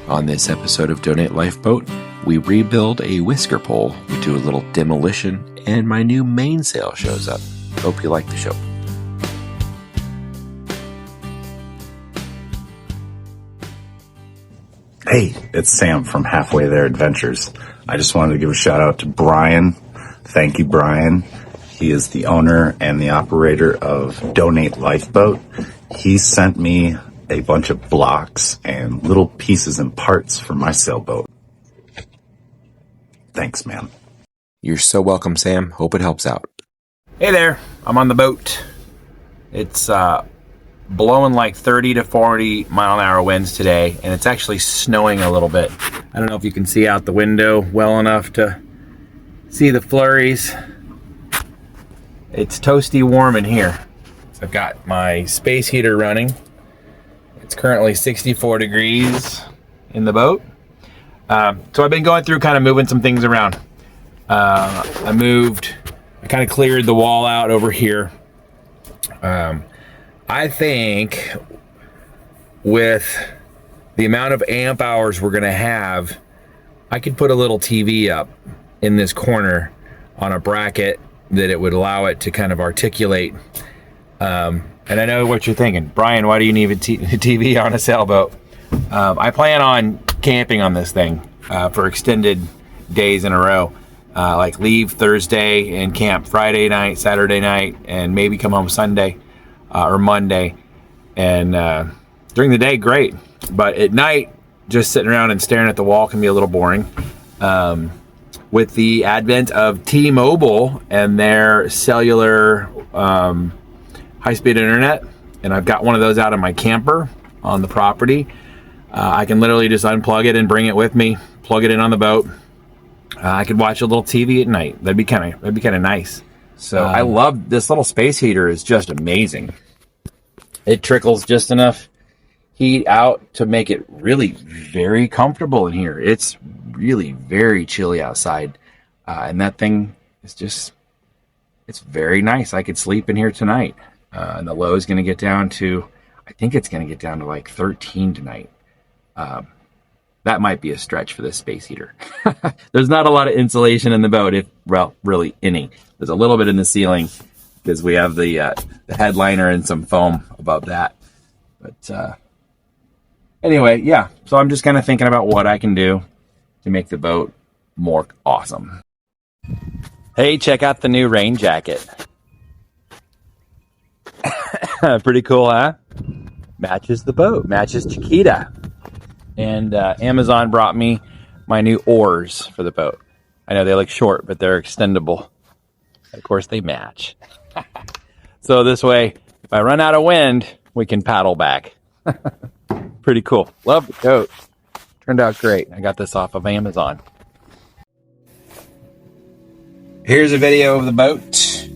On this episode of Donate Lifeboat, we rebuild a Whisker pole, we do a little demolition, and my new mainsail shows up. Hope you like the show. Hey, it's Sam from Halfway There Adventures. I just wanted to give a shout out to Brian. Thank you, Brian. He is the owner and the operator of Donate Lifeboat. He sent me a bunch of blocks and little pieces and parts for my sailboat. Thanks, man. You're so welcome, Sam. Hope it helps out. Hey there, I'm on the boat. It's blowing like 30 to 40 mile an hour winds today, and it's actually snowing a little bit. I don't know if you can see out the window well enough to see the flurries. It's toasty warm in here. I've got my space heater running. It's currently 64 degrees in the boat. So I've been going through kind of moving some things around. I kind of cleared the wall out over here. I think with the amount of amp hours we're gonna have, I could put a little TV up in this corner on a bracket that it would allow it to kind of articulate. And I know what you're thinking, Brian, why do you need a TV on a sailboat? I plan on camping on this thing for extended days in a row. Like leave Thursday and camp Friday night, Saturday night, and maybe come home Sunday or Monday. And during the day, great. But at night, just sitting around and staring at the wall can be a little boring. With the advent of T-Mobile and their cellular high-speed internet, and I've got one of those out of my camper on the property, I can literally just unplug it and bring it with me, plug it in on the boat. I could watch a little TV at night. That'd be kind of nice. So I love this little space heater. Is just amazing. It trickles just enough heat out to make it really very comfortable in here. It's really very chilly outside, and that thing is just, it's very nice. I could sleep in here tonight. And the low is going to get down to, I think it's going to get down to like 13 tonight. That might be a stretch for this space heater. There's not a lot of insulation in the boat, really any. There's a little bit in the ceiling because we have the headliner and some foam above that. But anyway, yeah. So I'm just kind of thinking about what I can do to make the boat more awesome. Hey, check out the new rain jacket. Pretty cool, huh? Matches the boat, matches Chiquita. And Amazon brought me my new oars for the boat. I know they look short, but they're extendable. Of course, they match. So this way, if I run out of wind, we can paddle back. Pretty cool. Love the coat. Turned out great. I got this off of Amazon. Here's a video of the boat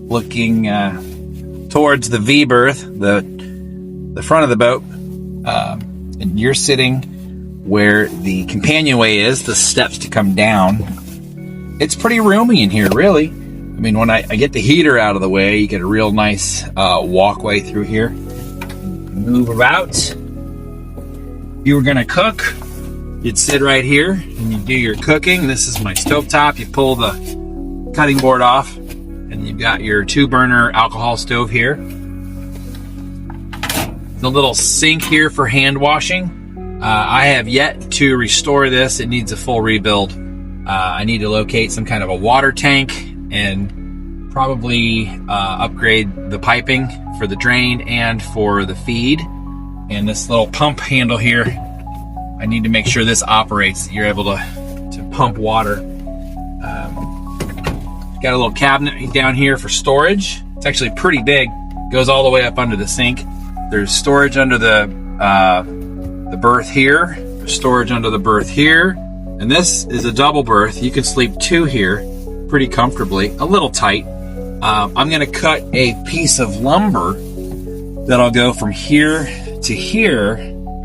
looking towards the V berth, the front of the boat. And you're sitting where the companionway is, the steps to come down. It's pretty roomy in here, really. I mean, when I get the heater out of the way, you get a real nice walkway through here. Move about. If you were gonna cook, you'd sit right here and you do your cooking. This is my stovetop. You pull the cutting board off and you've got your 2-burner alcohol stove here. The little sink here for hand washing. I have yet to restore this. It needs a full rebuild. I need to locate some kind of a water tank and probably upgrade the piping for the drain and for the feed. And this little pump handle here, I need to make sure this operates. You're able to pump water. Got a little cabinet down here for storage. It's actually pretty big. Goes all the way up under the sink. There's storage under the berth here. There's storage under the berth here. And this is a double berth. You can sleep 2 here pretty comfortably. A little tight. I'm going to cut a piece of lumber that'll go from here to here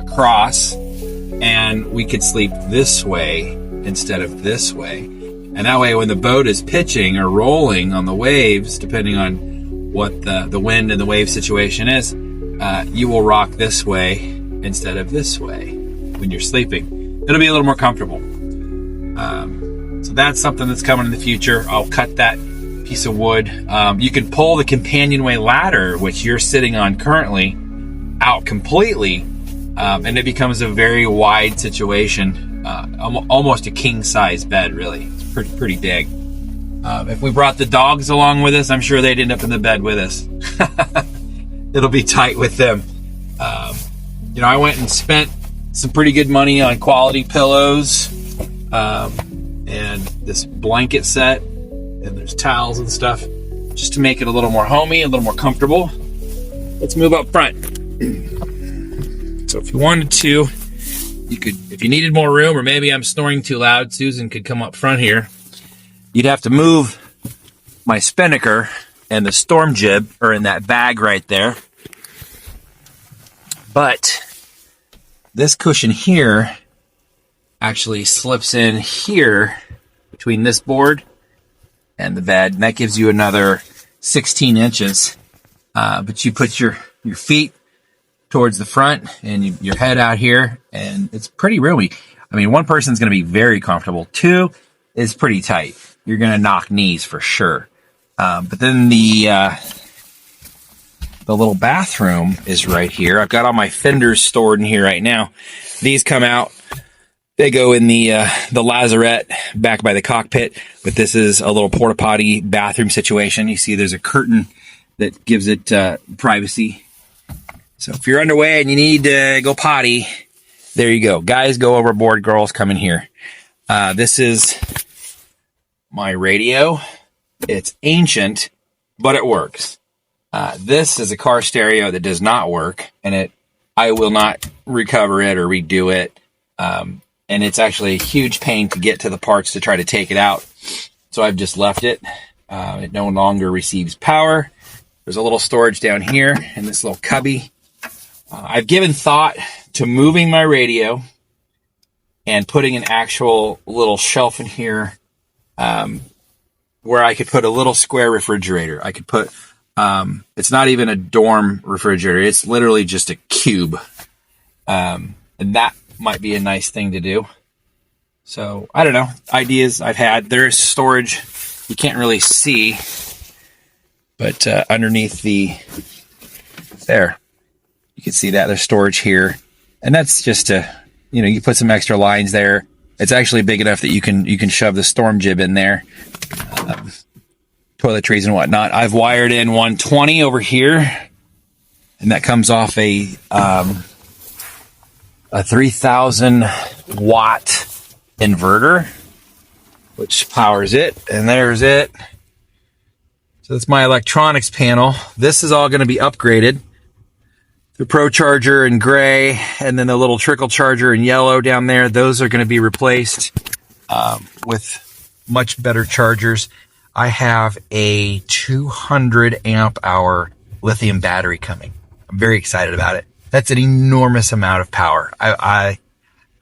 across, and we could sleep this way instead of this way. And that way, when the boat is pitching or rolling on the waves, depending on what the wind and the wave situation is, you will rock this way instead of this way when you're sleeping. It'll be a little more comfortable. So that's something that's coming in the future. I'll cut that piece of wood. You can pull the companionway ladder, which you're sitting on currently, out completely, and it becomes a very wide situation, almost a king-size bed, really. It's pretty big. If we brought the dogs along with us, I'm sure they'd end up in the bed with us. It'll be tight with them. I went and spent some pretty good money on quality pillows, and this blanket set, and there's towels and stuff, just to make it a little more homey, a little more comfortable. Let's move up front. So if you wanted to, you could, if you needed more room, or maybe I'm snoring too loud, Susan could come up front here. You'd have to move my spinnaker, and the storm jib are in that bag right there. But this cushion here actually slips in here between this board and the bed, and that gives you another 16 inches. But you put your feet towards the front and your head out here, and it's pretty roomy. I mean, one person's going to be very comfortable. Two is pretty tight. You're going to knock knees for sure. But then the little bathroom is right here. I've got all my fenders stored in here right now. These come out. They go in the lazarette back by the cockpit, but this is a little porta potty bathroom situation. You see there's a curtain that gives it privacy. So if you're underway and you need to go potty, there you go. Guys, go overboard. Girls, come in here. This is my radio. It's ancient, but it works. This is a car stereo that does not work, and I will not recover it or redo it. And it's actually a huge pain to get to the parts to try to take it out. So I've just left it. It no longer receives power. There's a little storage down here in this little cubby. I've given thought to moving my radio and putting an actual little shelf in here, where I could put a little square refrigerator. I could put, it's not even a dorm refrigerator. It's literally just a cube. And that might be a nice thing to do. So I don't know, ideas I've had. There is storage you can't really see, but underneath there, you can see that there's storage here, and that's just you put some extra lines there. It's actually big enough that you can shove the storm jib in there, toiletries and whatnot. I've wired in 120 over here, and that comes off a 3,000 watt inverter, which powers it. And there's it. So that's my electronics panel. This is all going to be upgraded. The Pro Charger in gray, and then the little trickle charger in yellow down there. Those are going to be replaced with much better chargers. I have a 200 amp hour lithium battery coming. I'm very excited about it. That's an enormous amount of power. I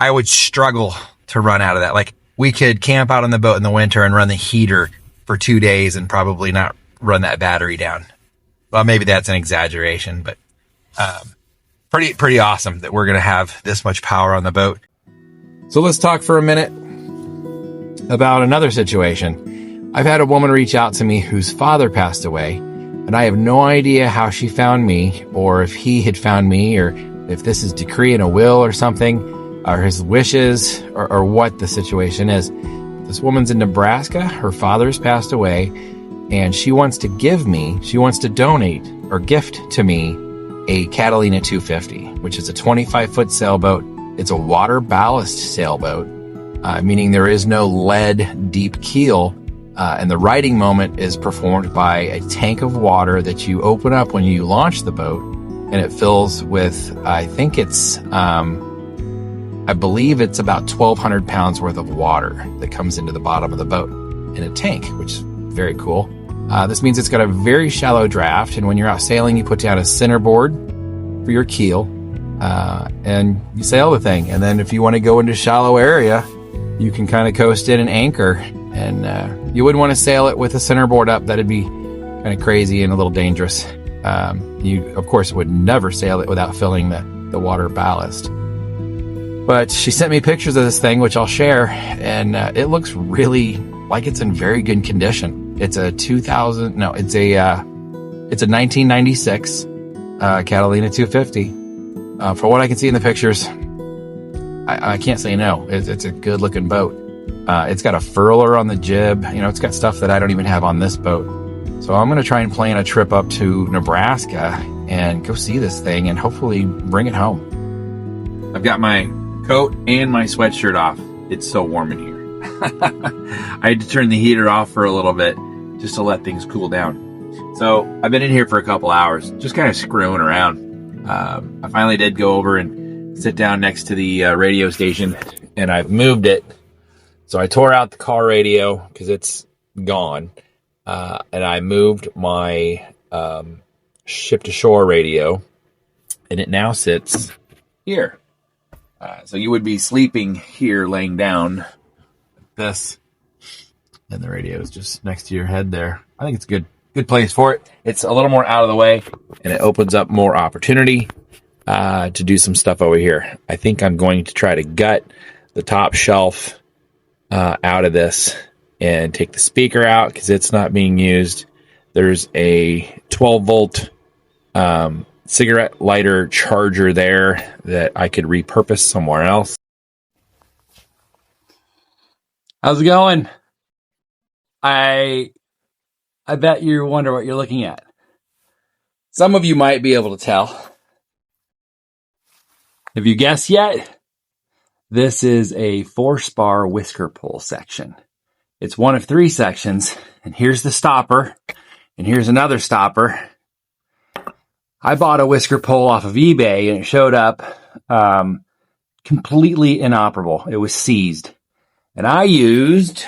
would struggle to run out of that. Like, we could camp out on the boat in the winter and run the heater for 2 days and probably not run that battery down. Well, maybe that's an exaggeration, but pretty awesome that we're going to have this much power on the boat. So let's talk for a minute about another situation. I've had a woman reach out to me whose father passed away, and I have no idea how she found me, or if he had found me, or if this is decree in a will or something, or his wishes, or what the situation is. This woman's in Nebraska. Her father's passed away, and she wants to donate or gift to me a Catalina 250, which is a 25-foot sailboat. It's a water ballast sailboat, meaning there is no lead deep keel. And the riding moment is performed by a tank of water that you open up when you launch the boat, and it fills with, I believe it's about 1,200 pounds worth of water that comes into the bottom of the boat in a tank, which is very cool. This means it's got a very shallow draft, and when you're out sailing, you put down a centerboard for your keel, and you sail the thing. And then if you want to go into shallow area, you can kind of coast in and anchor. And you wouldn't want to sail it with a centerboard up. That'd be kind kind of crazy and a little dangerous. You, of course, would never sail it without filling the water ballast. But she sent me pictures of this thing, which I'll share, and it looks really like it's in very good condition. It's a 1996 Catalina 250. For what I can see in the pictures, I can't say no. It's a good looking boat. It's got a furler on the jib. It's got stuff that I don't even have on this boat. So I'm going to try and plan a trip up to Nebraska and go see this thing and hopefully bring it home. I've got my coat and my sweatshirt off. It's so warm in here. I had to turn the heater off for a little bit just to let things cool down. So I've been in here for a couple hours, just kind of screwing around. I finally did go over and sit down next to the radio station, and I've moved it. So I tore out the car radio because it's gone. And I moved my ship-to-shore radio, and it now sits here. So you would be sleeping here, laying down like this, and the radio is just next to your head there. I think it's a good place for it. It's a little more out of the way, and it opens up more opportunity to do some stuff over here. I think I'm going to try to gut the top shelf out of this and take the speaker out because it's not being used. There's a 12-volt cigarette lighter charger there that I could repurpose somewhere else. How's it going? I bet you wonder what you're looking at. Some of you might be able to tell. Have you guessed yet? This is a 4-spar Whisker pole section. It's one of 3 sections, and here's the stopper, and here's another stopper. I bought a Whisker pole off of eBay, and it showed up completely inoperable. It was seized. And I used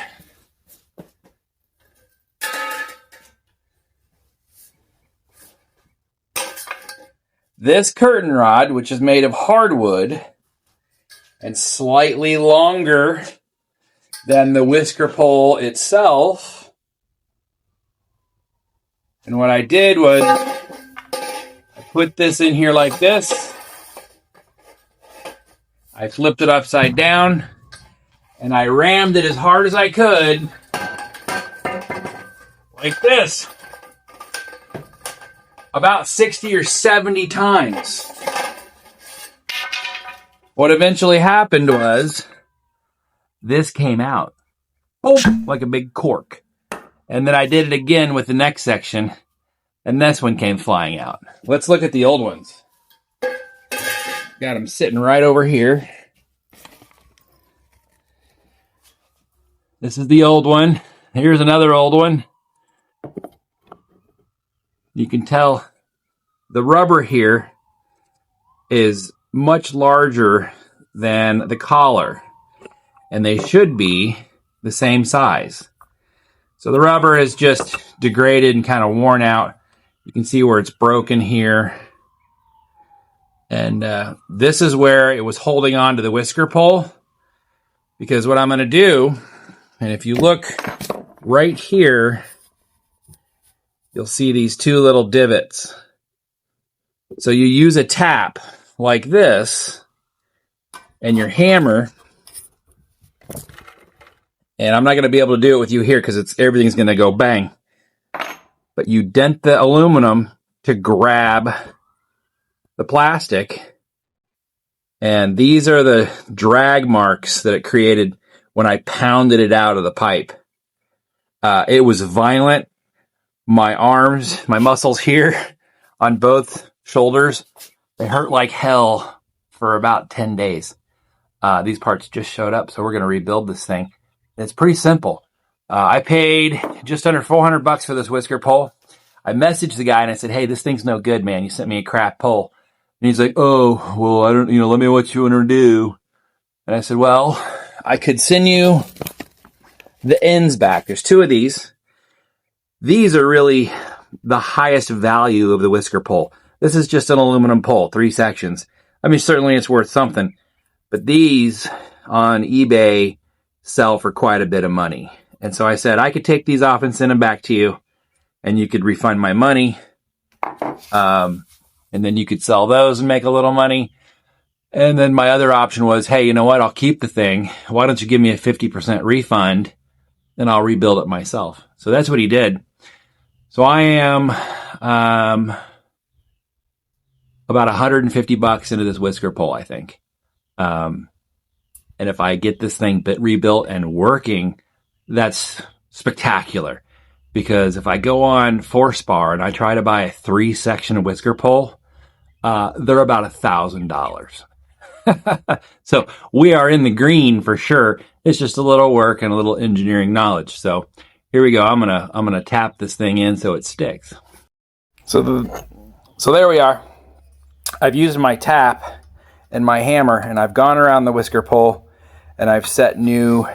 this curtain rod, which is made of hardwood and slightly longer than the Whisker pole itself. And what I did was I put this in here like this. I flipped it upside down and I rammed it as hard as I could like this. About 60 or 70 times. What eventually happened was this came out. Boom, like a big cork. And then I did it again with the next section, and this one came flying out. Let's look at the old ones. Got them sitting right over here. This is the old one. Here's another old one. You can tell the rubber here is much larger than the collar, and they should be the same size. So the rubber is just degraded and kind of worn out. You can see where it's broken here. And this is where it was holding on to the Whisker pole. Because what I'm going to do, and if you look right here, you'll see these 2 little divots. So you use a tap like this and your hammer, and I'm not going to be able to do it with you here because everything's going to go bang. But you dent the aluminum to grab the plastic, and these are the drag marks that it created when I pounded it out of the pipe. It was violent. My arms, my muscles here on both shoulders, they hurt like hell for about 10 days. These parts just showed up, so we're going to rebuild this thing. It's pretty simple. I paid just under $400 for this Whisker pole. I messaged the guy and I said, "Hey, this thing's no good, man. You sent me a crap pole." And he's like, "Oh, well, I don't, let me know what you want to do." And I said, "Well, I could send you the ends back. There's 2 of these. These are really the highest value of the Whisker pole. This is just an aluminum pole, 3 sections. I mean, certainly it's worth something. But these on eBay sell for quite a bit of money. And so I said, I could take these off and send them back to you. and you could refund my money. And then you could sell those and make a little money. And then my other option was, hey, you know what? I'll keep the thing. Why don't you give me a 50% refund and I'll rebuild it myself? So that's what he did. So I am about $150 into this Whisker pole, I think. And if I get this thing rebuilt and working, that's spectacular. Because if I go on Forspar and I try to buy a 3-section Whisker pole, they're about $1,000. So we are in the green for sure. It's just a little work and a little engineering knowledge. So here we go. I'm gonna tap this thing in so it sticks. So there we are. I've used my tap and my hammer, and I've gone around the Whisker pole, and I've set new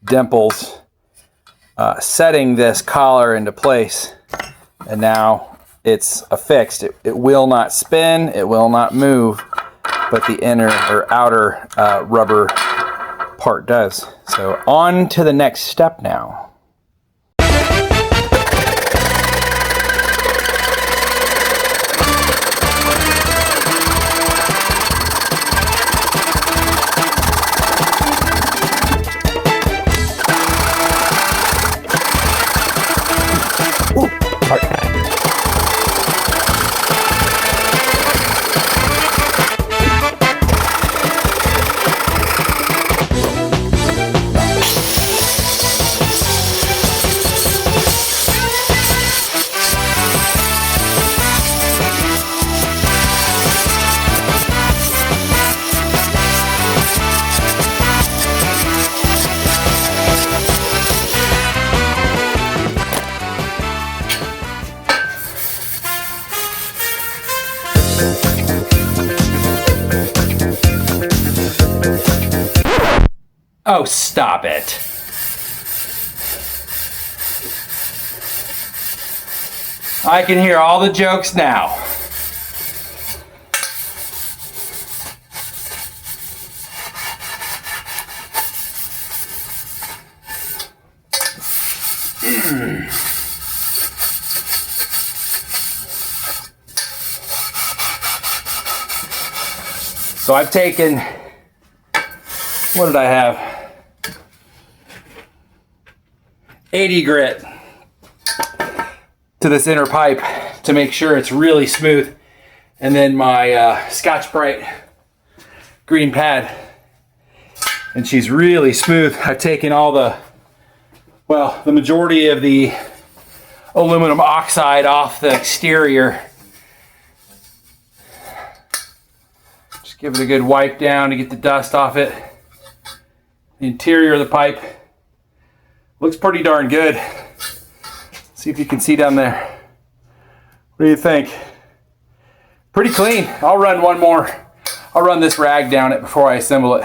dimples, setting this collar into place, and now it's affixed. It will not spin. It will not move. But the inner or outer rubber part does. So on to the next step now. Oh, stop it. I can hear all the jokes now. So I've taken, what did I have? 80 grit to this inner pipe to make sure it's really smooth. And then my Scotch-Brite green pad. And she's really smooth. I've taken all the majority of the aluminum oxide off the exterior. Just give it a good wipe down to get the dust off it. The interior of the pipe looks pretty darn good. See if you can see down there. What do you think? Pretty clean. I'll run one more. I'll run this rag down it before I assemble it.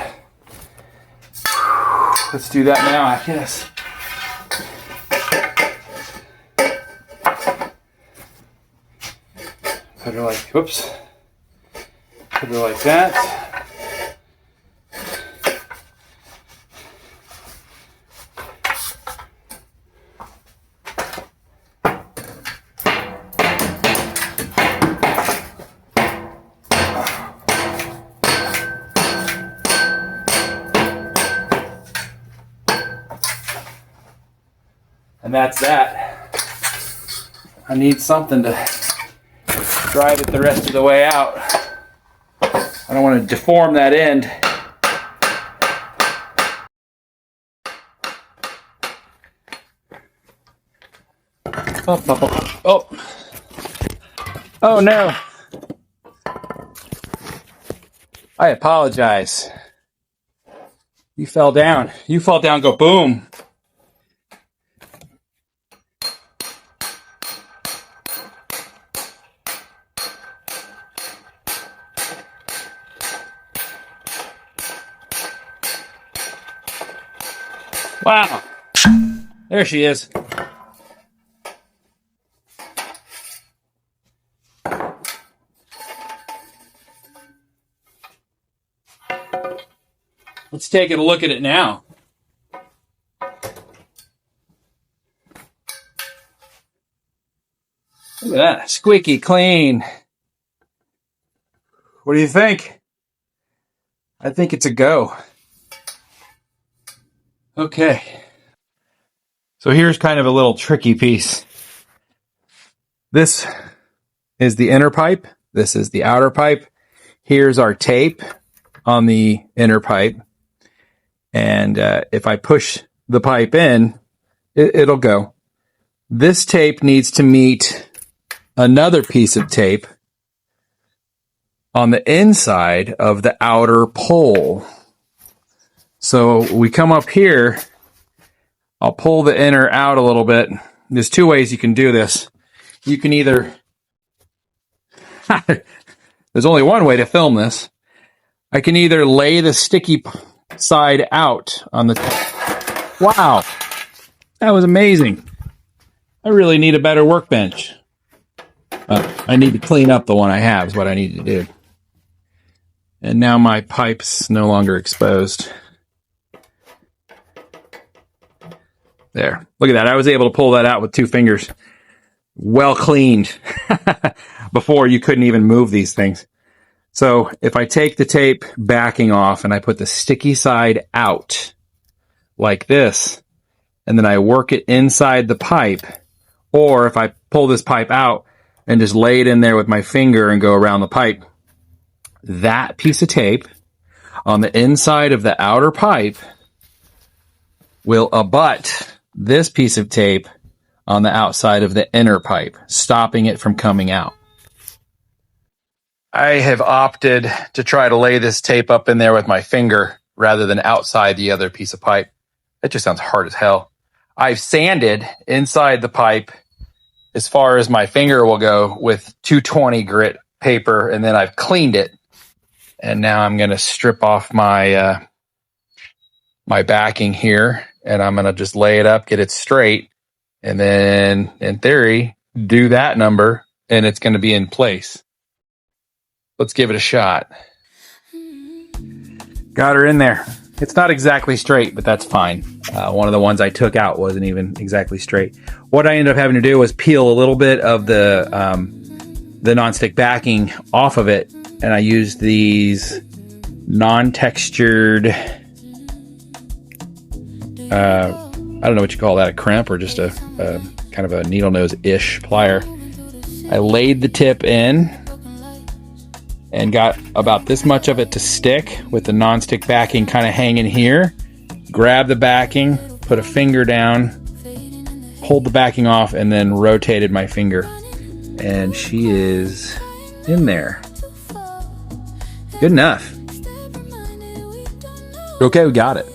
Let's do that now, I guess. Put her like, whoops. Put her like that. And that's that. I need something to drive it the rest of the way out. I don't want to deform that end. Oh no. I apologize. You fell down. You fell down, go boom. Wow. There she is. Let's take a look at it now. that. Squeaky clean. What do you think? I think it's a go. Okay. So here's kind of a little tricky piece. This is the inner pipe. This is the outer pipe. Here's our tape on the inner pipe. And if I push the pipe in, it'll go. This tape needs to meet another piece of tape on the inside of the outer pole. So we come up here. I'll pull the inner out a little bit. There's two ways you can do this. You can either... There's only one way to film this. I can either lay the sticky side out on the... Wow! That was amazing. I really need a better workbench. I need to clean up the one I have is what I need to do. And now my pipe's no longer exposed. There. Look at that. I was able to pull that out with 2 fingers. Well cleaned. Before you couldn't even move these things. So if I take the tape backing off and I put the sticky side out like this, and then I work it inside the pipe, or if I pull this pipe out and just lay it in there with my finger and go around the pipe, that piece of tape on the inside of the outer pipe will abut this piece of tape on the outside of the inner pipe, stopping it from coming out. I have opted to try to lay this tape up in there with my finger rather than outside the other piece of pipe. That just sounds hard as hell. I've sanded inside the pipe as far as my finger will go with 220 grit paper, and then I've cleaned it. And now I'm going to strip off my my backing here, and I'm going to just lay it up, get it straight, and then, in theory, do that number, and it's going to be in place. Let's give it a shot. Got her in there. It's not exactly straight, but that's fine. One of the ones I took out wasn't even exactly straight. What I ended up having to do was peel a little bit of the nonstick backing off of it, and I used these non-textured, I don't know what you call that, a crimp or just a kind of a needle nose-ish plier. I laid the tip in and got about this much of it to stick with the non-stick backing kind of hanging here. Grab the backing, put a finger down, pulled the backing off, and then rotated my finger. And she is in there. Good enough. Okay, we got it.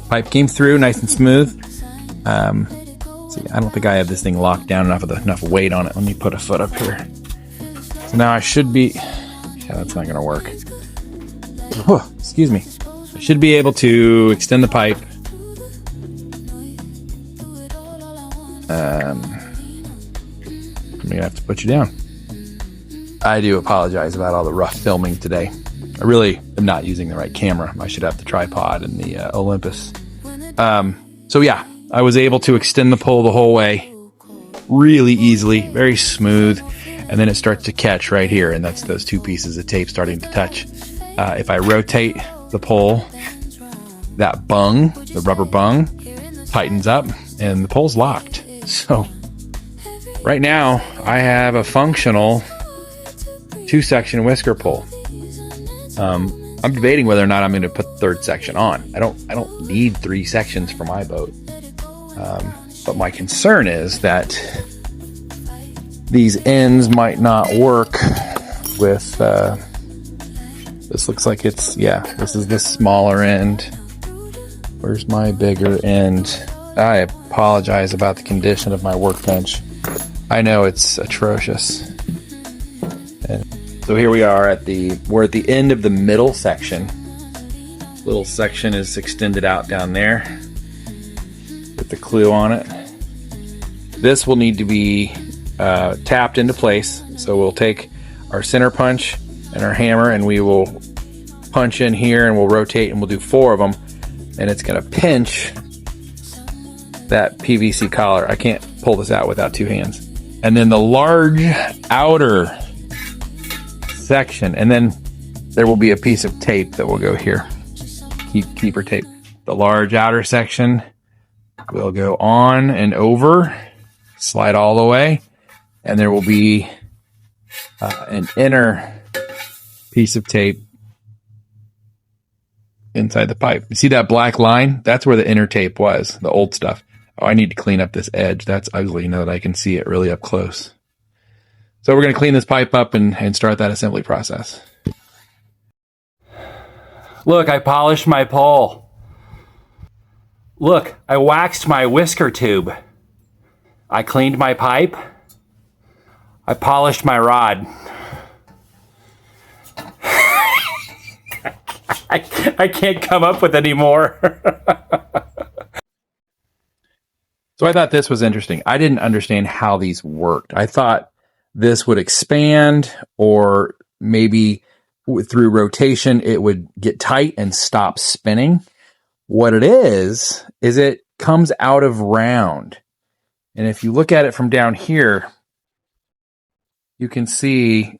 Pipe came through nice and smooth. See, I don't think I have this thing locked down enough weight on it. Let me put a foot up here. So now I should be... Yeah, that's not going to work. Oh, excuse me. I should be able to extend the pipe. I'm going to have to put you down. I do apologize about all the rough filming today. I really am not using the right camera. I should have the tripod and the Olympus. So yeah, I was able to extend the pole the whole way really easily, very smooth. And then it starts to catch right here, and that's those 2 pieces of tape starting to touch. If I rotate the pole, that bung, the rubber bung, tightens up, and the pole's locked. So right now, I have a functional 2-section whisker pole. I'm debating whether or not I'm going to put the 3rd section on. I don't need 3 sections for my boat. But my concern is that these ends might not work with, this looks like it's, yeah, this is the smaller end. Where's my bigger end? I apologize about the condition of my workbench. I know it's atrocious. And so here we are we're at the end of the middle section. Little section is extended out down there with the clue on it. This will need to be tapped into place. So we'll take our center punch and our hammer, and we will punch in here, and we'll rotate, and we'll do 4 of them, and it's going to pinch that PVC collar. I can't pull this out without 2 hands. and then the large outer section, and then there will be a piece of tape that will go here. Keeper tape. The large outer section will go on and over, slide all the way, and there will be an inner piece of tape inside the pipe. You see that black line? That's where the inner tape was, the old stuff. Oh, I need to clean up this edge. That's ugly now that I can see it really up close. So we're going to clean this pipe up and start that assembly process. Look, I polished my pole. Look, I waxed my whisker tube. I cleaned my pipe. I polished my rod. I can't come up with any more. So I thought this was interesting. I didn't understand how these worked. I thought this would expand, or maybe through rotation it would get tight and stop spinning. What it is it comes out of round. And if you look at it from down here, you can see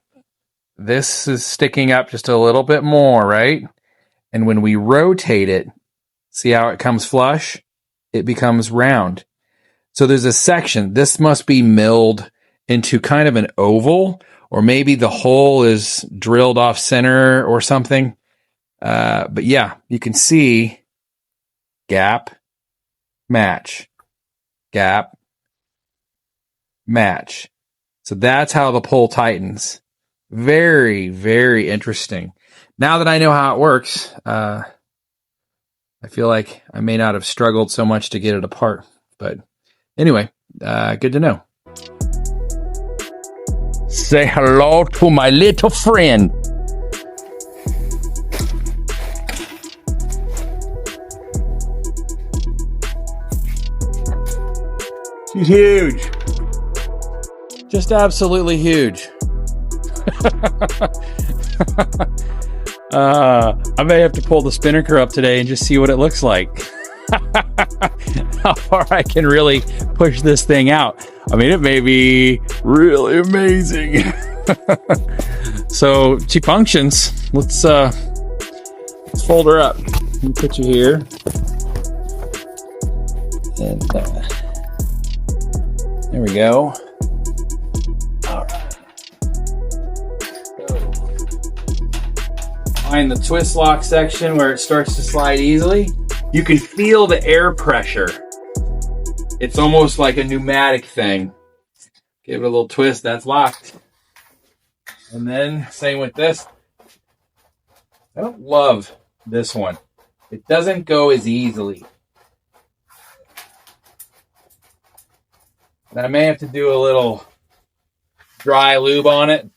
this is sticking up just a little bit more, right? And when we rotate it, see how it comes flush? It becomes round. So there's a section. This must be milled into kind of an oval, or maybe the hole is drilled off center or something. But yeah, you can see gap, match, gap, match. So that's how the pole tightens. Very, very interesting. Now that I know how it works, I feel like I may not have struggled so much to get it apart. But anyway, good to know. Say hello to my little friend. She's huge. Just absolutely huge. I may have to pull the spinnaker up today and just see what it looks like. How far I can really push this thing out. I mean, it may be really amazing. So she functions. Let's fold her up. Let me put you here. And there we go. All right. Find the twist lock section where it starts to slide easily. You can feel the air pressure. It's almost like a pneumatic thing. Give it a little twist, that's locked. And then same with this. I don't love this one. It doesn't go as easily. And I may have to do a little dry lube on it.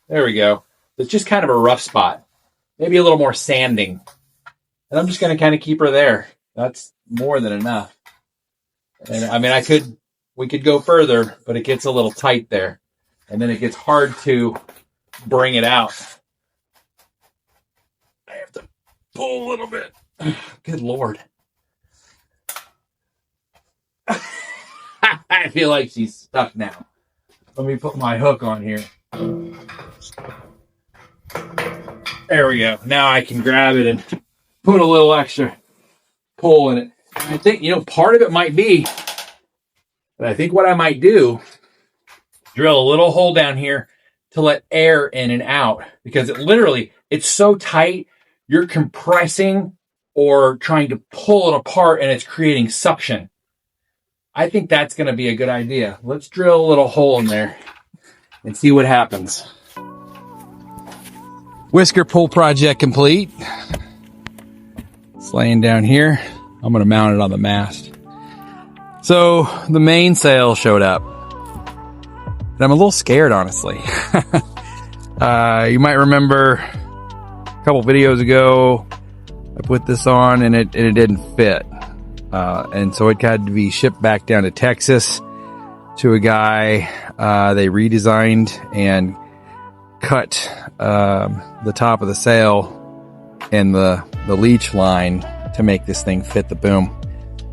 There we go. It's just kind of a rough spot. Maybe a little more sanding. And I'm just going to kind of keep her there. That's more than enough. And I mean, we could go further, but it gets a little tight there. And then it gets hard to bring it out. I have to pull a little bit. Good Lord. I feel like she's stuck now. Let me put my hook on here. There we go. Now I can grab it and put a little extra pull in it. I think, part of it might be, but I think what I might do, drill a little hole down here to let air in and out, because it's so tight, you're compressing or trying to pull it apart and it's creating suction. I think that's going to be a good idea. Let's drill a little hole in there and see what happens. Whisker pull project complete. It's laying down here. I'm going to mount it on the mast. So the mainsail showed up. And I'm a little scared, honestly. You might remember a couple videos ago, I put this on and it didn't fit. And so it had to be shipped back down to Texas to a guy. They redesigned and cut the top of the sail and the leech line to make this thing fit the boom.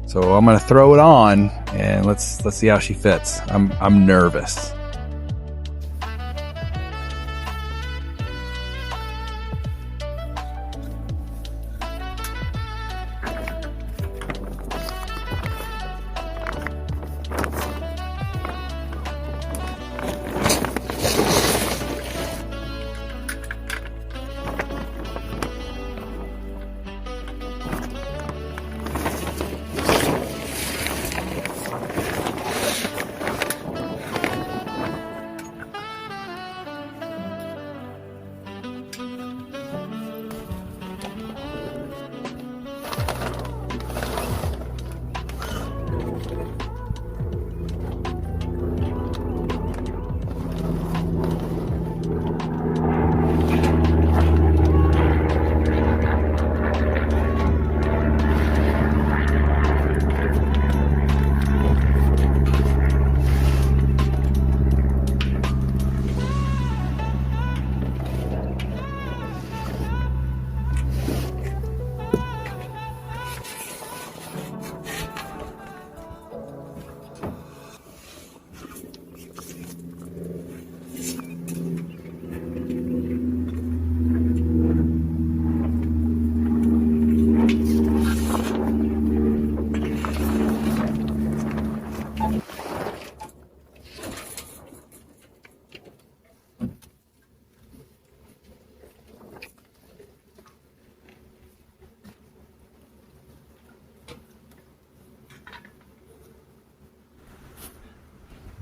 So I'm gonna throw it on and let's see how she fits. I'm nervous.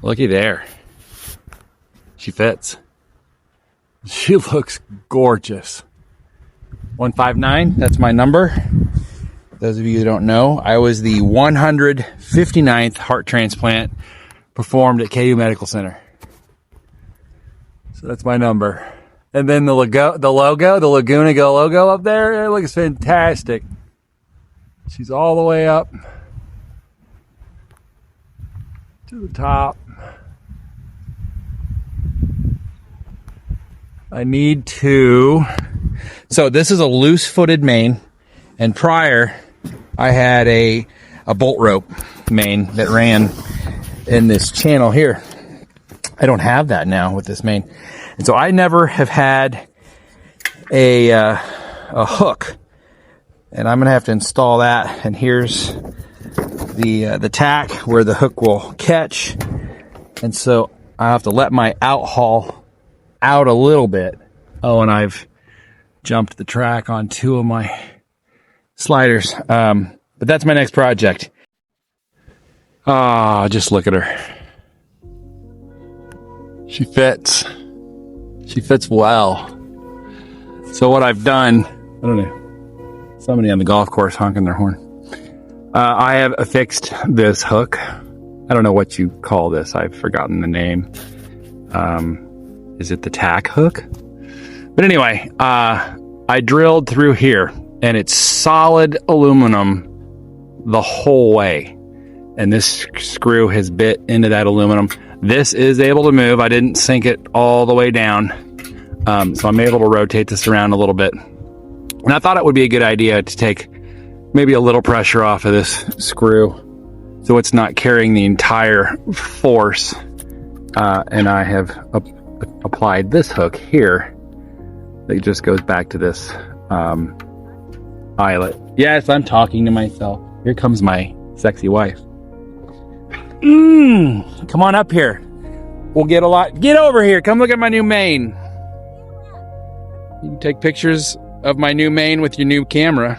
Looky there. She fits. She looks gorgeous. 159, that's my number. Those of you who don't know, I was the 159th heart transplant performed at KU Medical Center. So that's my number. And then the logo, the Laguna Go logo up there, it looks fantastic. She's all the way up to the top. I need to... So this is a loose-footed main, and prior I had a bolt rope main that ran in this channel here. I don't have that now with this main. And so I never have had a hook, and I'm gonna have to install that. And here's the tack where the hook will catch, and so I have to let my out haul out a little bit. Oh, and I've jumped the track on two of my sliders, but that's my next project. Ah, just look at her. She fits well. So what I've done, I don't know, somebody on the golf course honking their horn. I have affixed this hook. I don't know what you call this. I've forgotten the name. Is it the tack hook? But anyway, I drilled through here, and it's solid aluminum the whole way. And this screw has bit into that aluminum. This is able to move. I didn't sink it all the way down. So I'm able to rotate this around a little bit. And I thought it would be a good idea to take maybe a little pressure off of this screw so it's not carrying the entire force. And I have applied this hook here that just goes back to this eyelet. Yes, I'm talking to myself. Here comes my sexy wife. Come on up here. We'll get a lot. Get over here. Come look at my new mane. You can take pictures of my new mane with your new camera.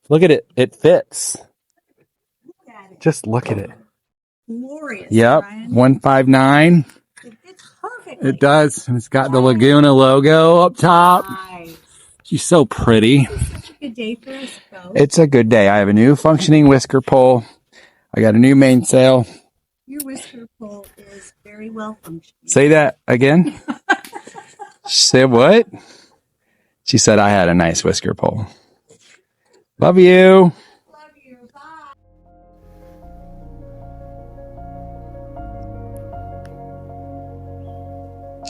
Look at it. It fits. Look at it. Just look at it. Glorious. Yep. Brian. 159. It fits perfectly. It does. And it's got the Laguna logo up top. Nice. She's so pretty. It's such a good day for us, though. It's a good day. I have a new functioning whisker pole. I got a new mainsail. Your whisker pole is very well functioning. Say that again. She said what? She said I had a nice whisker pole. Love you. Love you. Bye.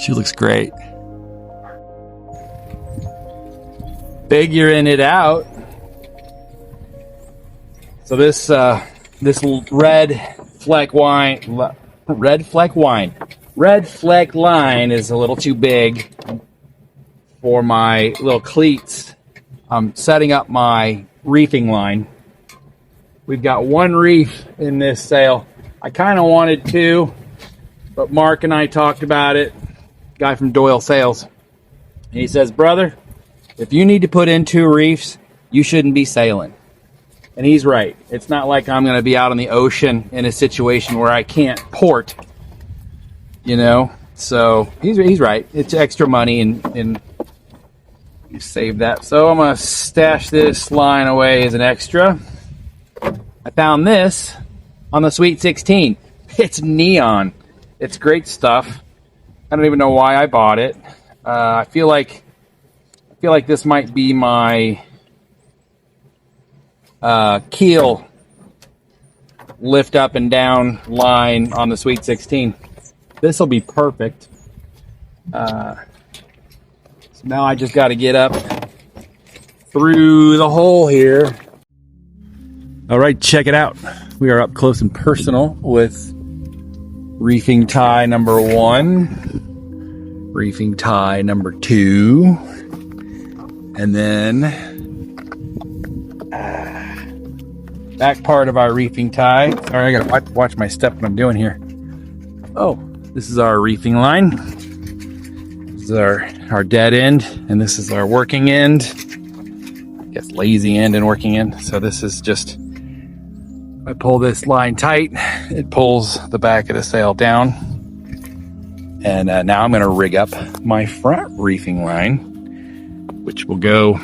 She looks great. Figuring it out. So this red fleck line is a little too big for my little cleats. I'm setting up my reefing line. We've got one reef in this sail. I kind of wanted two, but Mark and I talked about it. Guy from Doyle Sails. And he says, brother, if you need to put in two reefs, you shouldn't be sailing. And he's right. It's not like I'm going to be out on the ocean in a situation where I can't port, you know. So he's right. It's extra money, and you save that. So I'm going to stash this line away as an extra. I found this on the Sweet 16. It's neon. It's great stuff. I don't even know why I bought it. I feel like this might be my keel lift up and down line on the Sweet 16. This will be perfect. So now I just got to get up through the hole here. All right, check it out. We are up close and personal with reefing tie number 1, reefing tie number 2, and then back part of our reefing tie. Sorry, I gotta watch my step when I'm doing here. Oh, this is our reefing line. This is our dead end, and this is our working end. I guess lazy end and working end. So this is just, I pull this line tight, it pulls the back of the sail down. And now I'm going to rig up my front reefing line, which will go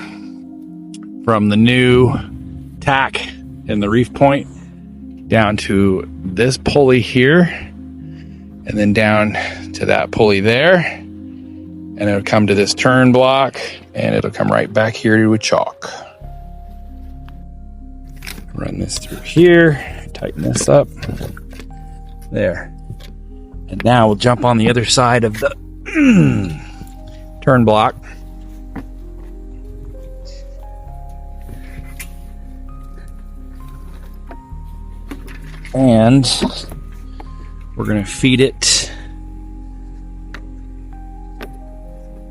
from the new tack in the reef point down to this pulley here, and then down to that pulley there. And it'll come to this turn block, and it'll come right back here to a chalk. Run this through here, tighten this up, there. And now we'll jump on the other side of the turn block. And we're going to feed it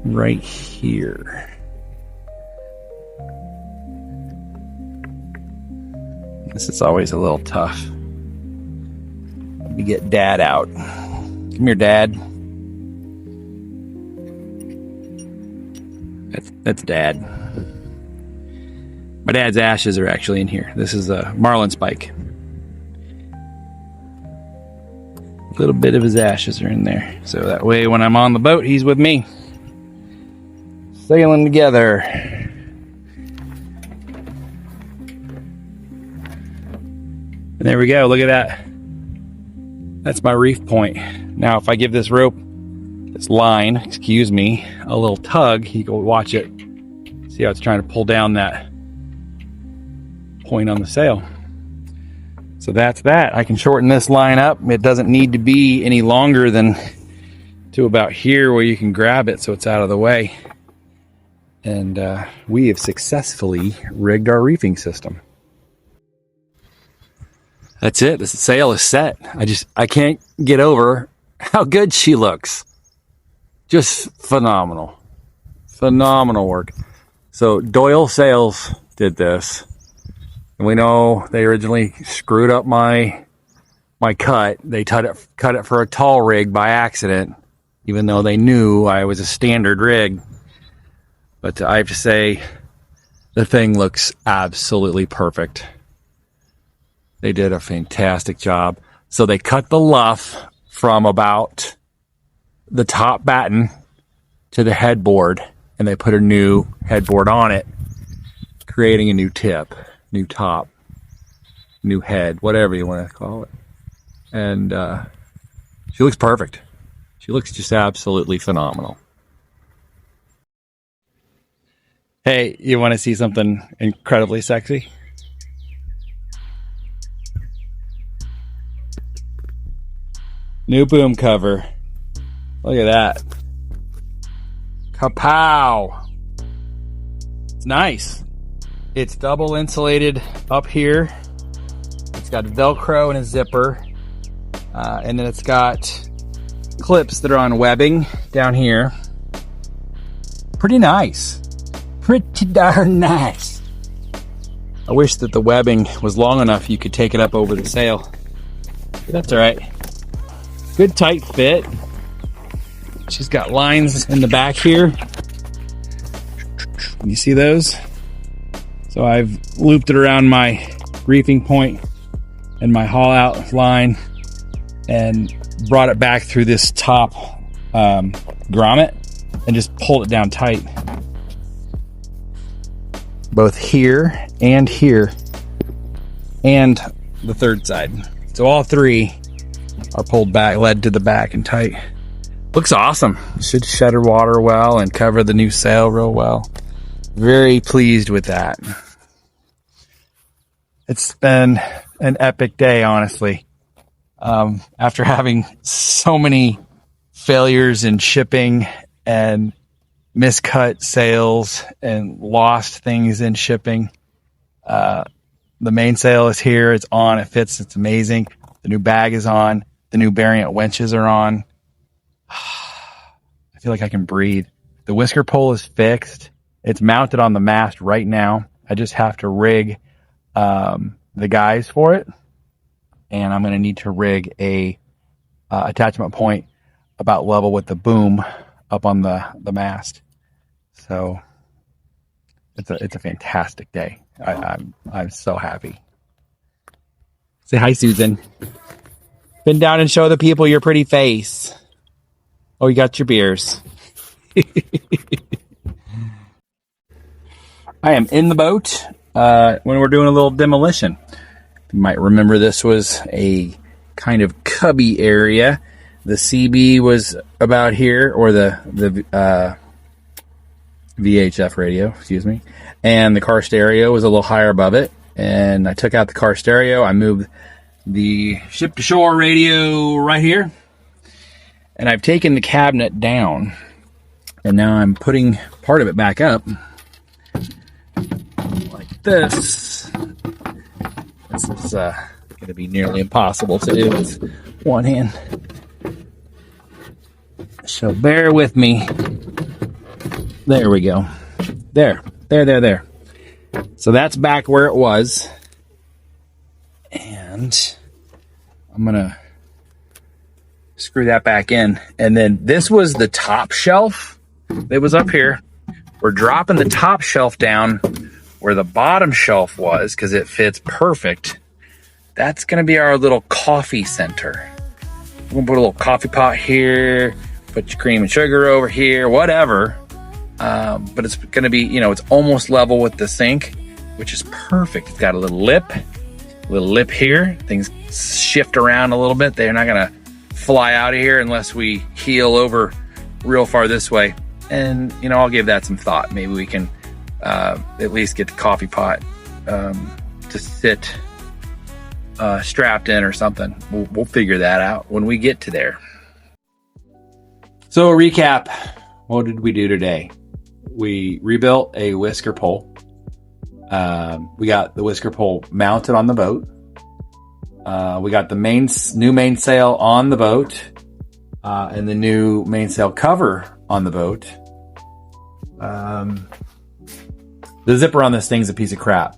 right here. This is always a little tough. Let me get Dad out. Come here, Dad. That's Dad. My dad's ashes are actually in here. This is a marlin spike. A little bit of his ashes are in there. So that way when I'm on the boat, he's with me. Sailing together. And there we go, look at that. That's my reef point. Now if I give this rope, this line, excuse me, a little tug, you go watch it. See how it's trying to pull down that point on the sail. So that's that. I can shorten this line up. It doesn't need to be any longer than to about here where you can grab it so it's out of the way. And we have successfully rigged our reefing system. That's it. The sail is set. I can't get over how good she looks. Just phenomenal. Phenomenal work. So Doyle Sails did this. And we know they originally screwed up my cut. They cut it for a tall rig by accident, even though they knew I was a standard rig. But I have to say, the thing looks absolutely perfect. They did a fantastic job. So they cut the luff from about the top batten to the headboard, and they put a new headboard on it, creating a new tip, new top, new head, whatever you want to call it. And she looks perfect. She looks just absolutely phenomenal. Hey, you want to see something incredibly sexy? New boom cover. Look at that. Kapow! It's nice. It's double insulated up here It's got Velcro and a zipper. And then it's got clips that are on webbing down here. Pretty nice. Pretty darn nice. I wish that the webbing was long enough you could take it up over the sail. But that's all right. Good tight fit. She's got lines in the back here. You see those? So I've looped it around my reefing point and my haul out line and brought it back through this top grommet and just pulled it down tight. Both here and the third side. So all three are pulled back, led to the back and tight. Looks awesome. Should shutter water well and cover the new sail real well. Very pleased with that. It's been an epic day, honestly. After having so many failures in shipping and miscut sails and lost things in shipping, the mainsail is here. It's on. It fits. It's amazing. The new bag is on. The new variant wenches are on. I feel like I can breathe. The whisker pole is fixed. It's mounted on the mast right now. I just have to rig the guys for it. And I'm going to need to rig a attachment point about level with the boom up on the mast. So it's a fantastic day. I'm so happy. Say hi, Susan. Bend down and show the people your pretty face. Oh, you got your beers. I am in the boat when we're doing a little demolition. You might remember this was a kind of cubby area. The CB was about here, or the VHF radio, excuse me. And the car stereo was a little higher above it. And I took out the car stereo. I moved the ship to shore radio right here. And I've taken the cabinet down. And now I'm putting part of it back up. Like this. This is going to be nearly impossible to do with one hand. So bear with me. There we go. There. So that's back where it was. And I'm going to screw that back in. And then this was the top shelf that was up here. We're dropping the top shelf down where the bottom shelf was because it fits perfect. That's going to be our little coffee center. We're going to put a little coffee pot here, put your cream and sugar over here, whatever. But it's going to be, it's almost level with the sink, which is perfect. It's got a little lip here. Things shift around a little bit. They're not going to fly out of here unless we heel over real far this way. And, I'll give that some thought. Maybe we can at least get the coffee pot to sit strapped in or something. We'll figure that out when we get to there. So, recap. What did we do today? We rebuilt a whisker pole. We got the whisker pole mounted on the boat. We got the new mainsail on the boat, and the new mainsail cover on the boat. The zipper on this thing's a piece of crap.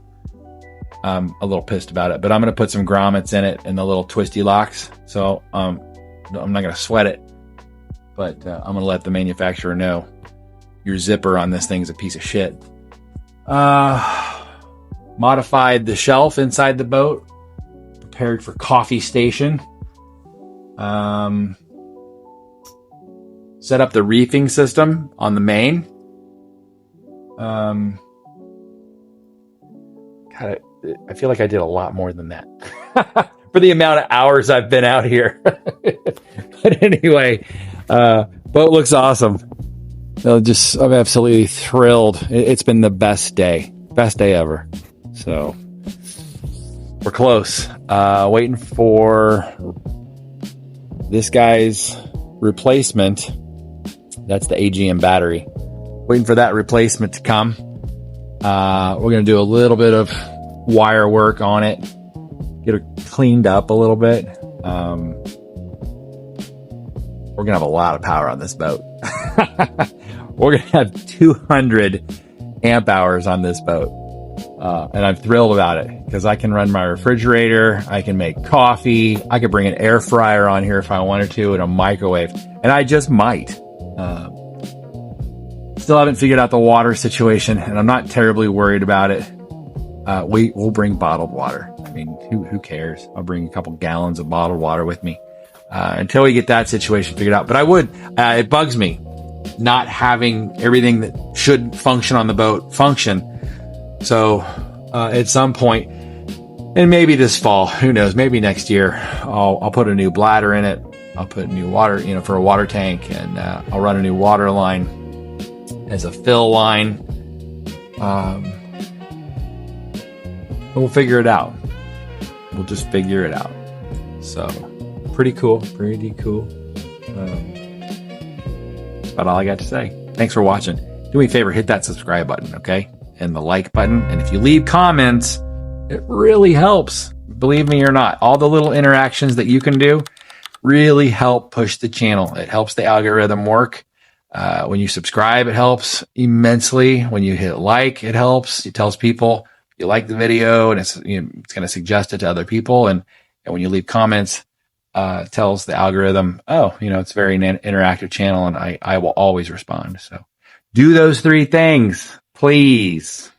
I'm a little pissed about it, but I'm going to put some grommets in it and the little twisty locks. So I'm not going to sweat it, but I'm going to let the manufacturer know your zipper on this thing's a piece of shit. Modified the shelf inside the boat. Prepared for coffee station. Set up the reefing system on the main. God, I feel like I did a lot more than that for the amount of hours I've been out here. But anyway, boat looks awesome. I'm absolutely thrilled. It's been the best day ever. So we're close. Waiting for this guy's replacement. That's the AGM battery. Waiting for that replacement to come. We're going to do a little bit of wire work on it. get her cleaned up a little bit. We're going to have a lot of power on this boat. We're going to have 200 amp hours on this boat. And I'm thrilled about it because I can run my refrigerator. I can make coffee. I could bring an air fryer on here if I wanted to, and a microwave. And I just might. Still haven't figured out the water situation, and I'm not terribly worried about it. We'll bring bottled water. I mean, who cares? I'll bring a couple gallons of bottled water with me until we get that situation figured out. But it bugs me not having everything that should function on the boat function. So at some point, and maybe this fall, who knows, maybe next year, I'll put a new bladder in it. I'll put new water, for a water tank, and I'll run a new water line as a fill line. We'll figure it out. We'll just figure it out. So pretty cool. That's about all I got to say. Thanks for watching. Do me a favor, hit that subscribe button, okay? And the like button. And if you leave comments, it really helps. Believe me or not, all the little interactions that you can do really help push the channel. It helps the algorithm work. When you subscribe, it helps immensely. When you hit like, it helps. It tells people you like the video, and it's going to suggest it to other people. And when you leave comments, it tells the algorithm, it's a very interactive channel, and I will always respond. So do those 3 things, please.